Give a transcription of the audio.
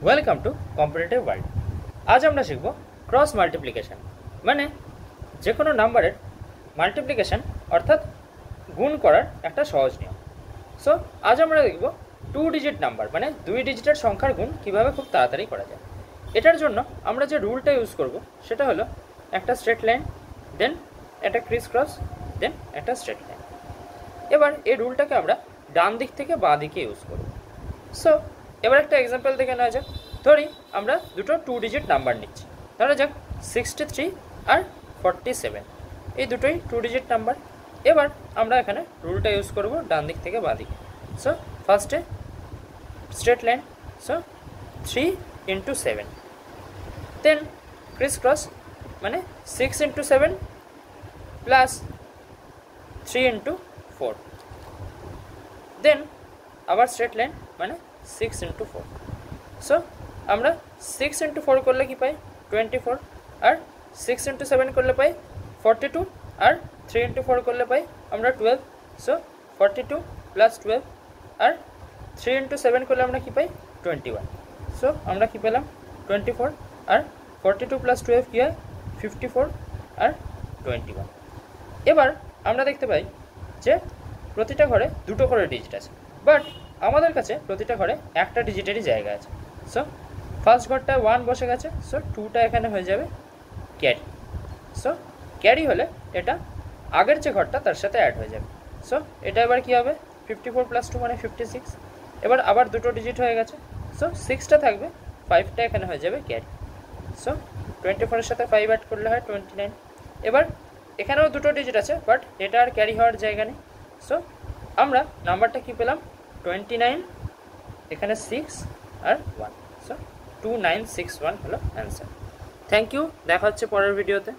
Welcome to competitive world. আজ আমরা শিখব ক্রস মাল্টিপ্লিকেশন, মানে যে কোনো নাম্বারের মাল্টিপ্লিকেশন অর্থাৎ গুণ করার একটা সহজ নিয়ম। সো আজ আমরা দেখব 2 ডিজিট নাম্বার মানে 2 ডিজিটের সংখ্যার গুণ কিভাবে খুব তাড়াতাড়ি করা যায়। এটার জন্য আমরা যে রুলটা ইউজ করব সেটা হলো একটা স্ট্রেট লাইন, দেন একটা ক্রিস ক্রস, দেন একটা স্ট্রেট লাইন। এবার এই রুলটাকে আমরা ডান দিক থেকে বাঁ দিকে ইউজ করব। সো এবার একটা এক্সাম্পল দেখে নেওয়া যাক। ধরি আমরা দুটো 2 ডিজিট নাম্বার নিচ্ছি, ধরা যাক 63 আর 47, এই দুটোই 2 ডিজিট নাম্বার। এবার আমরা এখানে রুলটা ইউজ করব ডান দিক থেকে বাঁ দিকে। সো ফার্স্টে স্ট্রেট লাইন, সো 3 into 7, দেন ক্রিস ক্রস মানে 6 into 7 প্লাস 3 into 4, দেন আবার স্ট্রেট লাইন মানে 6 into 4। সো আমরা 6 into 4 করলে কি পাই 24, আর 6 into 7 করলে পাই 42, আর 3 into 4 করলে পাই আমরা 12। সো 42 প্লাস 12 আর 3 into 7 করলে আমরা কি পাই 21। সো আমরা কি পেলাম 24, আর 42 প্লাস 12 কি হয় 54 আর 21। এবার আমরা দেখতে পাই যে প্রতিটা ঘরে দুটো করে ডিজিট আছে, বাট আমাদের কাছে প্রতিটা ঘরে একটা ডিজিটেরই জায়গা আছে। সো ফার্স্ট ঘরটায় 1 বসে গেছে, সো 2টা এখানে হয়ে যাবে ক্যারি। সো ক্যারি হলে এটা আগের যে ঘরটা তার সাথে অ্যাড হয়ে যাবে। সো এটা এবার কি হবে 54 প্লাস 2 মানে 56। এবার আবার দুটো ডিজিট হয়ে গেছে, সো 6টা থাকবে, 5টা এখানে হয়ে যাবে ক্যারি। সো 24 এর সাথে 5 অ্যাড করলে হয় 29। এবার এখানেও দুটো ডিজিট আছে, বাট এটা আর ক্যারি হওয়ার জায়গা নেই। সো আমরা নাম্বারটা কি পেলাম 29, এখানে 6 আর 1, সো 2961 হলো অ্যান্সার। থ্যাংক ইউ, দেখা হচ্ছে পরের ভিডিওতে।